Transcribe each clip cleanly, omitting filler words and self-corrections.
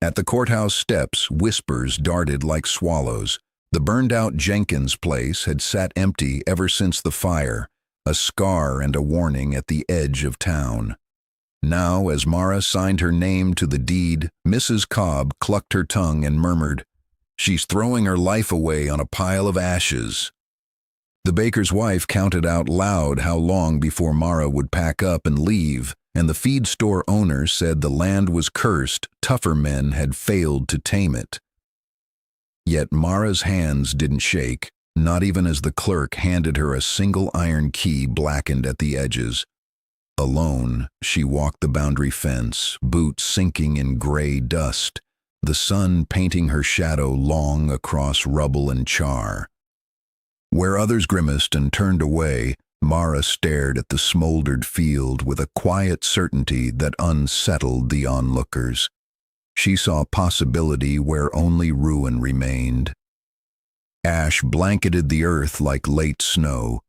At the courthouse steps, whispers darted like swallows. The burned-out Jenkins place had sat empty ever since the fire, a scar and a warning at the edge of town. Now, as Mara signed her name to the deed, Mrs. Cobb clucked her tongue and murmured, "She's throwing her life away on a pile of ashes." The baker's wife counted out loud how long before Mara would pack up and leave, and the feed store owner said the land was cursed, tougher men had failed to tame it. Yet Mara's hands didn't shake, not even as the clerk handed her a single iron key blackened at the edges. Alone, she walked the boundary fence, boots sinking in gray dust, the sun painting her shadow long across rubble and char. Where others grimaced and turned away, Mara stared at the smoldered field with a quiet certainty that unsettled the onlookers. She saw possibility where only ruin remained. Ash blanketed the earth like late snow.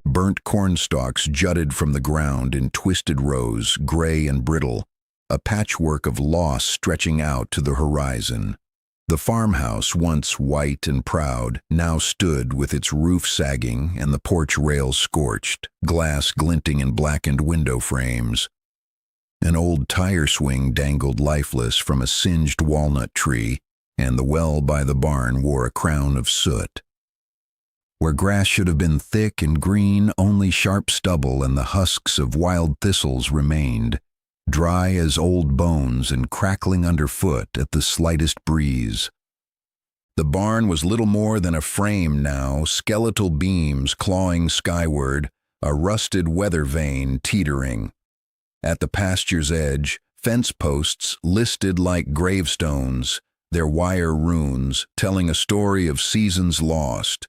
Burnt cornstalks jutted from the ground in twisted rows, gray and brittle, a patchwork of loss stretching out to the horizon. The farmhouse, once white and proud, now stood with its roof sagging and the porch rails scorched, glass glinting in blackened window frames. An old tire swing dangled lifeless from a singed walnut tree, and the well by the barn wore a crown of soot. Where grass should have been thick and green, only sharp stubble and the husks of wild thistles remained, dry as old bones and crackling underfoot at the slightest breeze. The barn was little more than a frame now, skeletal beams clawing skyward, a rusted weather vane teetering. At the pasture's edge, fence posts listed like gravestones, their wire runes telling a story of seasons lost.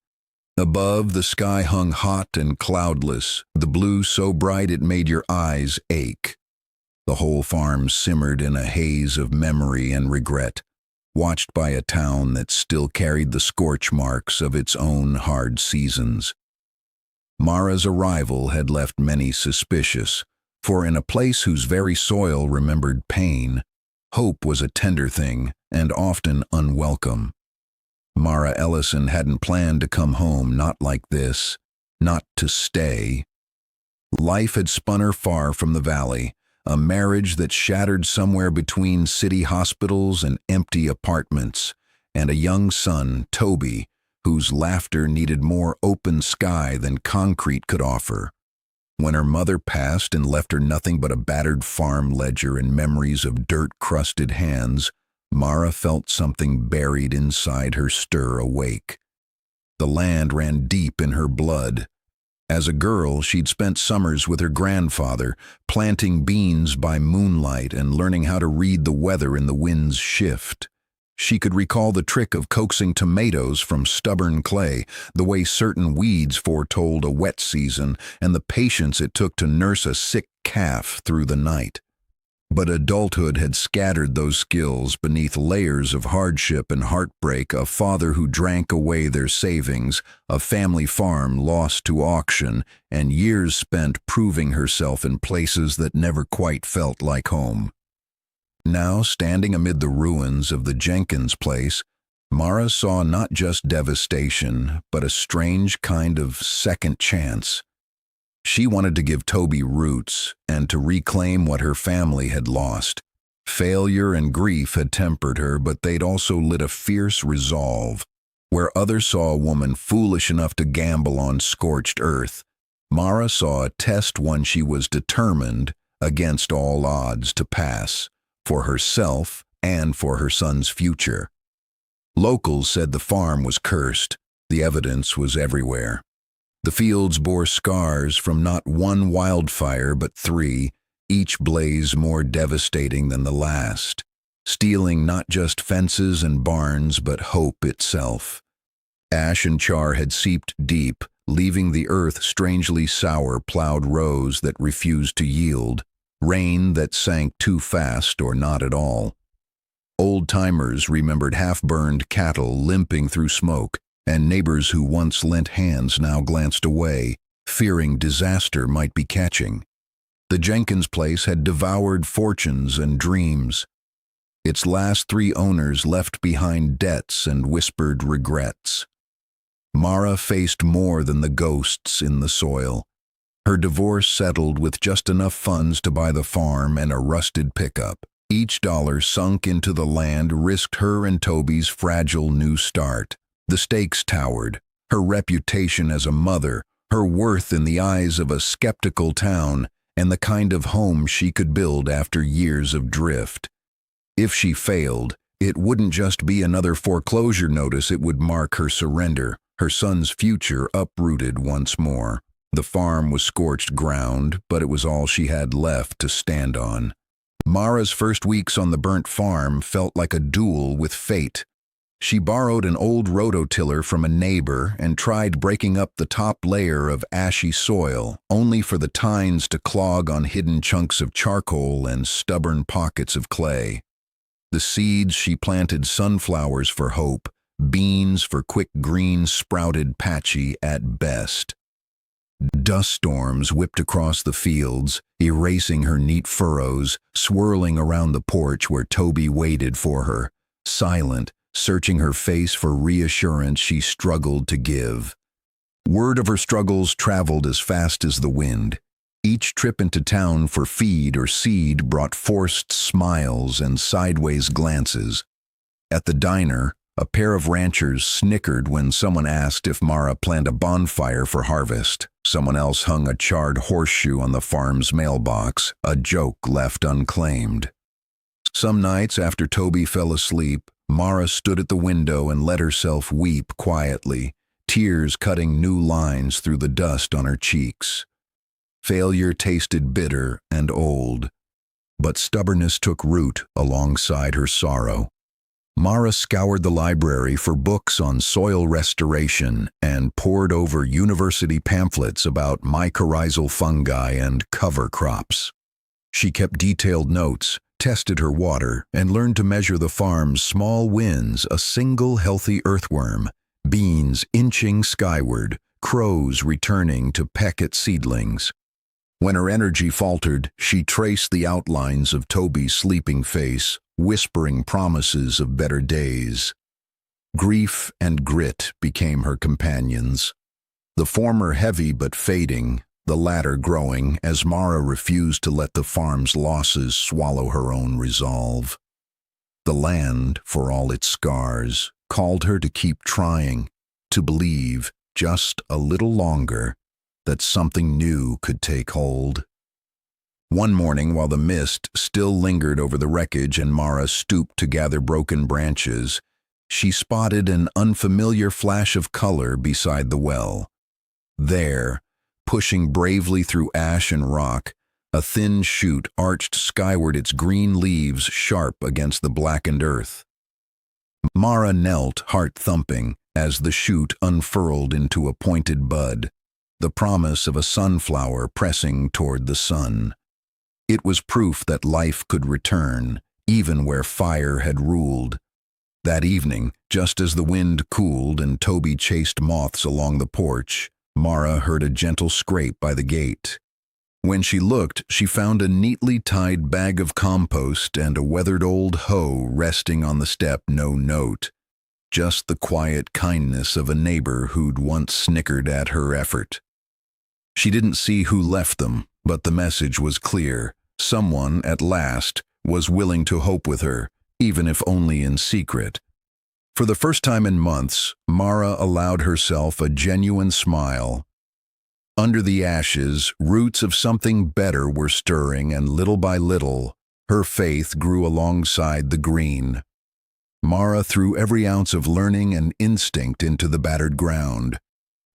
Above, the sky hung hot and cloudless, the blue so bright it made your eyes ache. The whole farm simmered in a haze of memory and regret, watched by a town that still carried the scorch marks of its own hard seasons. Mara's arrival had left many suspicious, for in a place whose very soil remembered pain, hope was a tender thing and often unwelcome. Mara Ellison hadn't planned to come home not like this, not to stay. Life had spun her far from the valley, a marriage that shattered somewhere between city hospitals and empty apartments, and a young son, Toby, whose laughter needed more open sky than concrete could offer. When her mother passed and left her nothing but a battered farm ledger and memories of dirt-crusted hands, Mara felt something buried inside her stir awake. The land ran deep in her blood. As a girl, she'd spent summers with her grandfather, planting beans by moonlight and learning how to read the weather in the wind's shift. She could recall the trick of coaxing tomatoes from stubborn clay, the way certain weeds foretold a wet season, and the patience it took to nurse a sick calf through the night. But adulthood had scattered those skills beneath layers of hardship and heartbreak, a father who drank away their savings, a family farm lost to auction, and years spent proving herself in places that never quite felt like home. Now, standing amid the ruins of the Jenkins place, Mara saw not just devastation, but a strange kind of second chance. She wanted to give Toby roots and to reclaim what her family had lost. Failure and grief had tempered her, but they'd also lit a fierce resolve. Where others saw a woman foolish enough to gamble on scorched earth, Mara saw a test one she was determined, against all odds, to pass, for herself and for her son's future. Locals said the farm was cursed. The evidence was everywhere. The fields bore scars from not one wildfire but three, each blaze more devastating than the last, stealing not just fences and barns but hope itself. Ash and char had seeped deep, leaving the earth strangely sour, plowed rows that refused to yield, rain that sank too fast or not at all. Old-timers remembered half-burned cattle limping through smoke, and neighbors who once lent hands now glanced away, fearing disaster might be catching. The Jenkins place had devoured fortunes and dreams. Its last 3 owners left behind debts and whispered regrets. Mara faced more than the ghosts in the soil. Her divorce settled with just enough funds to buy the farm and a rusted pickup. Each dollar sunk into the land risked her and Toby's fragile new start. The stakes towered, her reputation as a mother, her worth in the eyes of a skeptical town, and the kind of home she could build after years of drift. If she failed, it wouldn't just be another foreclosure notice, it would mark her surrender, her son's future uprooted once more. The farm was scorched ground, but it was all she had left to stand on. Mara's first weeks on the burnt farm felt like a duel with fate. She borrowed an old rototiller from a neighbor and tried breaking up the top layer of ashy soil, only for the tines to clog on hidden chunks of charcoal and stubborn pockets of clay. The seeds she planted sunflowers for hope, beans for quick green sprouted patchy at best. Dust storms whipped across the fields, erasing her neat furrows, swirling around the porch where Toby waited for her, silent, searching her face for reassurance she struggled to give. Word of her struggles traveled as fast as the wind. Each trip into town for feed or seed brought forced smiles and sideways glances. At the diner, a pair of ranchers snickered when someone asked if Mara planned a bonfire for harvest. Someone else hung a charred horseshoe on the farm's mailbox, a joke left unclaimed. Some nights after Toby fell asleep, Mara stood at the window and let herself weep quietly, tears cutting new lines through the dust on her cheeks. Failure tasted bitter and old, but stubbornness took root alongside her sorrow. Mara scoured the library for books on soil restoration and pored over university pamphlets about mycorrhizal fungi and cover crops. She kept detailed notes, tested her water, and learned to measure the farm's small wins, a single healthy earthworm, beans inching skyward, crows returning to peck at seedlings. When her energy faltered, she traced the outlines of Toby's sleeping face, whispering promises of better days. Grief and grit became her companions, the former heavy but fading, the latter growing as Mara refused to let the farm's losses swallow her own resolve. The land, for all its scars, called her to keep trying, to believe, just a little longer, that something new could take hold. One morning, while the mist still lingered over the wreckage and Mara stooped to gather broken branches, she spotted an unfamiliar flash of color beside the well. There, pushing bravely through ash and rock, a thin shoot arched skyward, its green leaves sharp against the blackened earth. Mara knelt, heart thumping, as the shoot unfurled into a pointed bud, the promise of a sunflower pressing toward the sun. It was proof that life could return, even where fire had ruled. That evening, just as the wind cooled and Toby chased moths along the porch, Mara heard a gentle scrape by the gate. When she looked, she found a neatly tied bag of compost and a weathered old hoe resting on the step. No note, just the quiet kindness of a neighbor who'd once snickered at her effort. She didn't see who left them, but the message was clear. Someone, at last, was willing to hope with her, even if only in secret. For the first time in months, Mara allowed herself a genuine smile. Under the ashes, roots of something better were stirring, and little by little, her faith grew alongside the green. Mara threw every ounce of learning and instinct into the battered ground.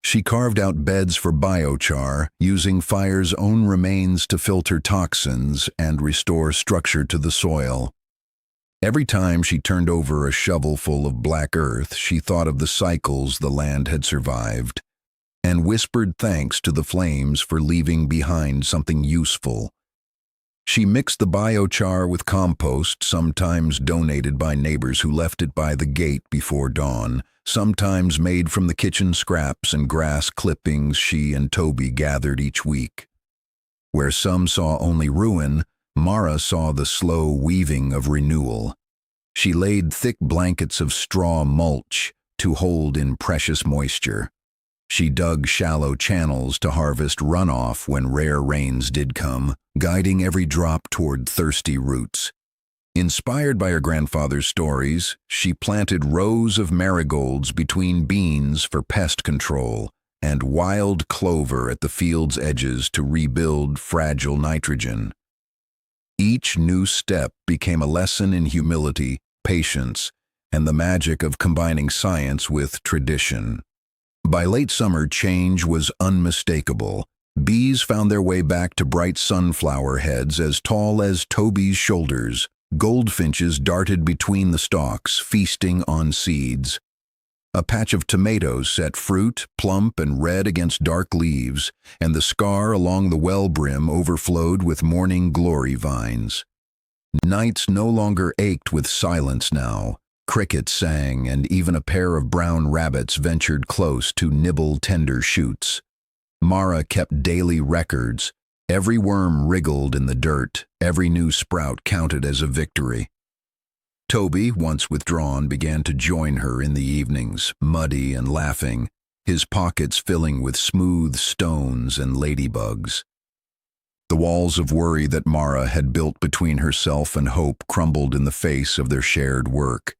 She carved out beds for biochar, using fire's own remains to filter toxins and restore structure to the soil. Every time she turned over a shovelful of black earth, she thought of the cycles the land had survived, and whispered thanks to the flames for leaving behind something useful. She mixed the biochar with compost, sometimes donated by neighbors who left it by the gate before dawn, sometimes made from the kitchen scraps and grass clippings she and Toby gathered each week. Where some saw only ruin, Mara saw the slow weaving of renewal. She laid thick blankets of straw mulch to hold in precious moisture. She dug shallow channels to harvest runoff when rare rains did come, guiding every drop toward thirsty roots. Inspired by her grandfather's stories, she planted rows of marigolds between beans for pest control and wild clover at the field's edges to rebuild fragile nitrogen. Each new step became a lesson in humility, patience, and the magic of combining science with tradition. By late summer, change was unmistakable. Bees found their way back to bright sunflower heads as tall as Toby's shoulders. Goldfinches darted between the stalks, feasting on seeds. A patch of tomatoes set fruit, plump and red against dark leaves, and the scar along the well brim overflowed with morning glory vines. Nights no longer ached with silence now. Crickets sang, and even a pair of brown rabbits ventured close to nibble tender shoots. Mara kept daily records. Every worm wriggled in the dirt, every new sprout counted as a victory. Toby, once withdrawn, began to join her in the evenings, muddy and laughing, his pockets filling with smooth stones and ladybugs. The walls of worry that Mara had built between herself and hope crumbled in the face of their shared work.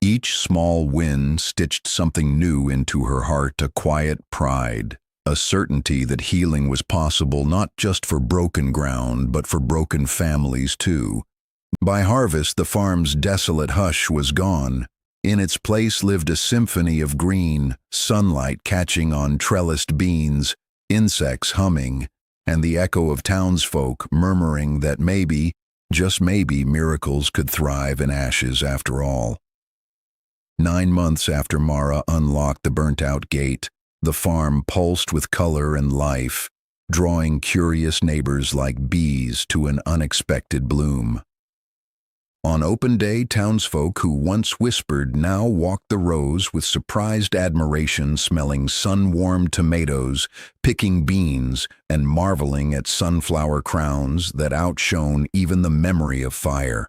Each small win stitched something new into her heart, a quiet pride, a certainty that healing was possible not just for broken ground, but for broken families too. By harvest, the farm's desolate hush was gone. In its place lived a symphony of green, sunlight catching on trellised beans, insects humming, and the echo of townsfolk murmuring that maybe, just maybe, miracles could thrive in ashes after all. 9 months after Mara unlocked the burnt-out gate, the farm pulsed with color and life, drawing curious neighbors like bees to an unexpected bloom. On open day, townsfolk who once whispered now walked the rows with surprised admiration, smelling sun-warmed tomatoes, picking beans, and marveling at sunflower crowns that outshone even the memory of fire.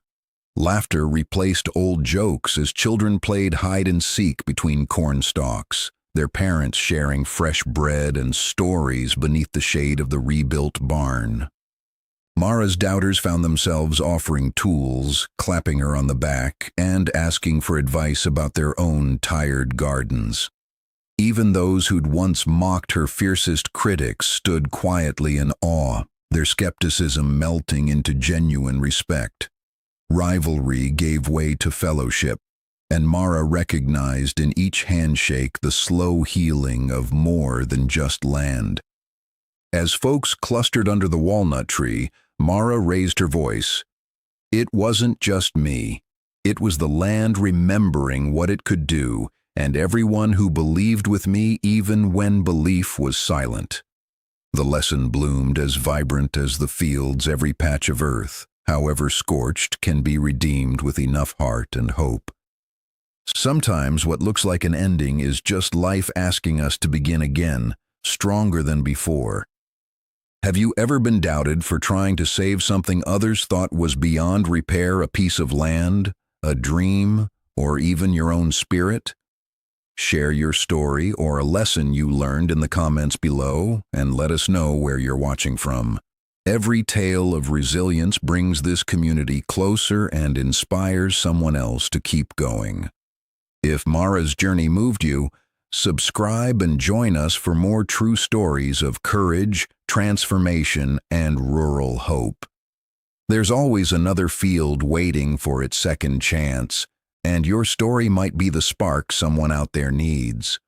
Laughter replaced old jokes as children played hide-and-seek between corn stalks, their parents sharing fresh bread and stories beneath the shade of the rebuilt barn. Mara's doubters found themselves offering tools, clapping her on the back, and asking for advice about their own tired gardens. Even those who'd once mocked her fiercest critics stood quietly in awe, their skepticism melting into genuine respect. Rivalry gave way to fellowship, and Mara recognized in each handshake the slow healing of more than just land. As folks clustered under the walnut tree, Mara raised her voice. It wasn't just me. It was the land remembering what it could do, and everyone who believed with me even when belief was silent. The lesson bloomed as vibrant as the fields. Every patch of earth, however scorched, can be redeemed with enough heart and hope. Sometimes what looks like an ending is just life asking us to begin again, stronger than before. Have you ever been doubted for trying to save something others thought was beyond repair, a piece of land, a dream, or even your own spirit? Share your story or a lesson you learned in the comments below and let us know where you're watching from. Every tale of resilience brings this community closer and inspires someone else to keep going. If Mara's journey moved you, subscribe and join us for more true stories of courage, transformation, and rural hope. There's always another field waiting for its second chance, and your story might be the spark someone out there needs.